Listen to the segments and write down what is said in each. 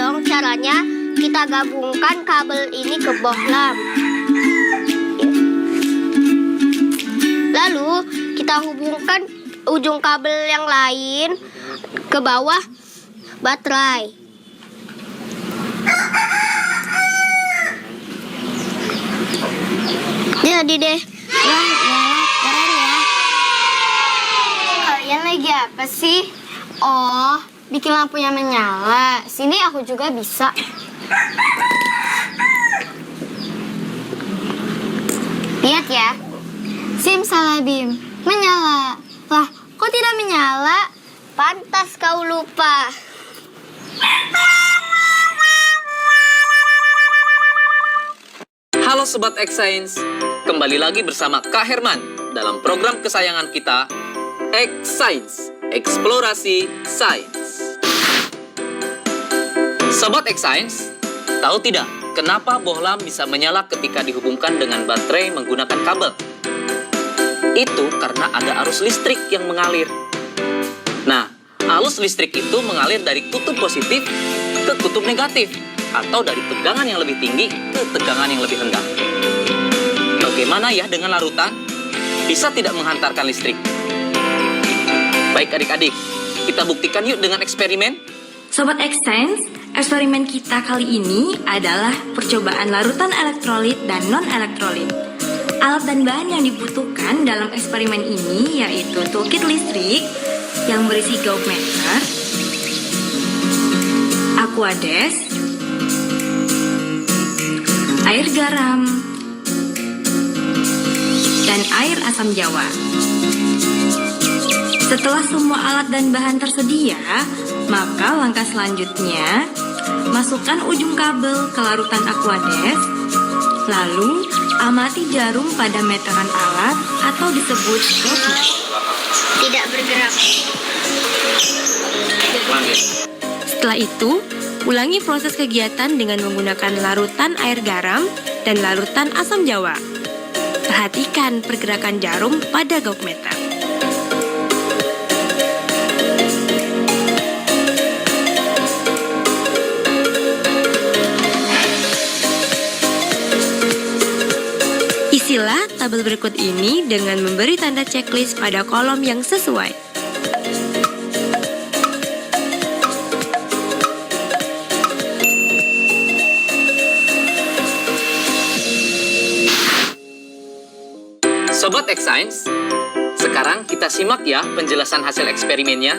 dong caranya. Kita gabungkan kabel ini ke bohlam. Lalu kita hubungkan ujung kabel yang lain ke bawah baterai. Jadi deh. Wah, keren ya. Kalian lagi apa sih? Oh, bikin lampunya menyala. Sini aku juga bisa. Lihat ya. Simsalabim, menyala. Lah, kok tidak menyala? Pantas kau lupa. Halo Sobat X-Science, kembali lagi bersama Kak Herman dalam program kesayangan kita, X-Science, Eksplorasi Sains. Sobat X-Science, tahu tidak kenapa bohlam bisa menyala ketika dihubungkan dengan baterai menggunakan kabel? Itu karena ada arus listrik yang mengalir. Nah, arus listrik itu mengalir dari kutub positif ke kutub negatif, atau dari tegangan yang lebih tinggi ke tegangan yang lebih rendah. Bagaimana ya dengan larutan? Bisa tidak menghantarkan listrik? Baik adik-adik, kita buktikan yuk dengan eksperimen. Sobat X-Science, eksperimen kita kali ini adalah percobaan larutan elektrolit dan non-elektrolit. Alat dan bahan yang dibutuhkan dalam eksperimen ini yaitu toolkit listrik yang berisi gauge-meter, aquades, air garam, dan air asam jawa. Setelah semua alat dan bahan tersedia, maka langkah selanjutnya, masukkan ujung kabel ke larutan aquades, lalu amati jarum pada meteran alat atau disebut gauge. Tidak bergerak. Setelah itu, ulangi proses kegiatan dengan menggunakan larutan air garam dan larutan asam jawa. Perhatikan pergerakan jarum pada gauge-meter. Isilah tabel berikut ini dengan memberi tanda checklist pada kolom yang sesuai. Sobat X-Science, sekarang kita simak ya penjelasan hasil eksperimennya.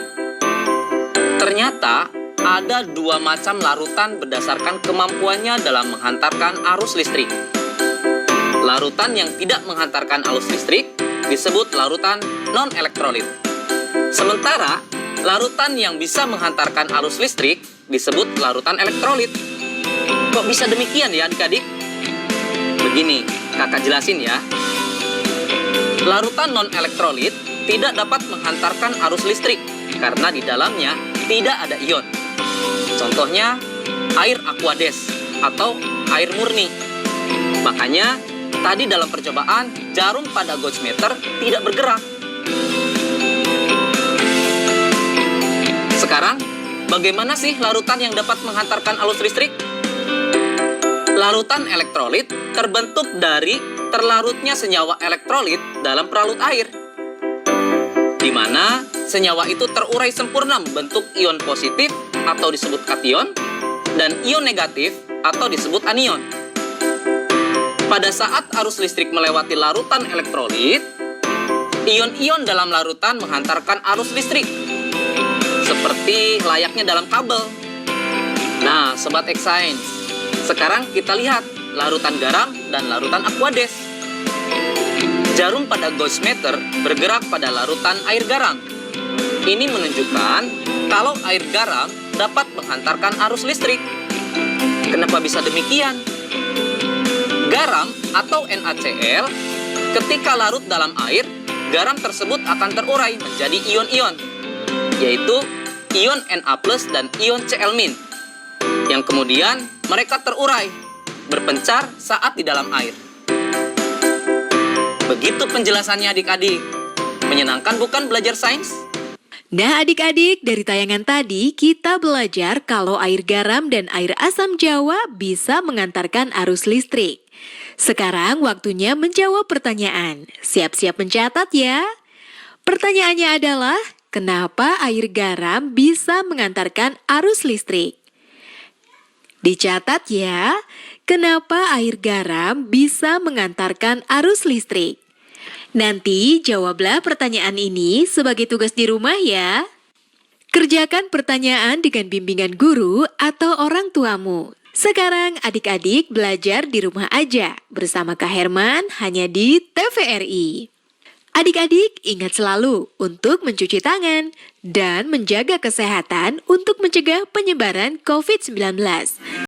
Ternyata ada dua macam larutan berdasarkan kemampuannya dalam menghantarkan arus listrik. Larutan yang tidak menghantarkan arus listrik disebut larutan non-elektrolit. Sementara larutan yang bisa menghantarkan arus listrik disebut larutan elektrolit. Kok bisa demikian ya adik-adik? Begini, kakak jelasin ya. Larutan non-elektrolit tidak dapat menghantarkan arus listrik karena di dalamnya tidak ada ion. Contohnya air aquades atau air murni. Makanya tadi dalam percobaan jarum pada gauge meter tidak bergerak. Sekarang bagaimana sih larutan yang dapat menghantarkan arus listrik? Larutan elektrolit terbentuk dari terlarutnya senyawa elektrolit dalam peralut air, di mana senyawa itu terurai sempurna membentuk ion positif atau disebut kation dan ion negatif atau disebut anion. Pada saat arus listrik melewati larutan elektrolit, ion-ion dalam larutan menghantarkan arus listrik seperti layaknya dalam kabel. Nah, Sobat X-Science, sekarang kita lihat larutan garam dan larutan aquades. Jarum pada gauge meter bergerak pada larutan air garam. Ini menunjukkan kalau air garam dapat menghantarkan arus listrik. Kenapa bisa demikian? Garam atau NaCl ketika larut dalam air, garam tersebut akan terurai menjadi ion-ion, yaitu ion Na+ dan ion Cl-, yang kemudian mereka terurai, berpencar saat di dalam air. Begitu penjelasannya adik-adik. Menyenangkan bukan belajar sains? Nah adik-adik, dari tayangan tadi kita belajar kalau air garam dan air asam jawa bisa mengantarkan arus listrik. Sekarang waktunya menjawab pertanyaan. Siap-siap mencatat ya. Pertanyaannya adalah, kenapa air garam bisa mengantarkan arus listrik? Dicatat ya, kenapa air garam bisa mengantarkan arus listrik? Nanti jawablah pertanyaan ini sebagai tugas di rumah ya. Kerjakan pertanyaan dengan bimbingan guru atau orang tuamu. Sekarang adik-adik belajar di rumah aja bersama Kak Herman hanya di TVRI. Adik-adik ingat selalu untuk mencuci tangan dan menjaga kesehatan untuk mencegah penyebaran COVID-19.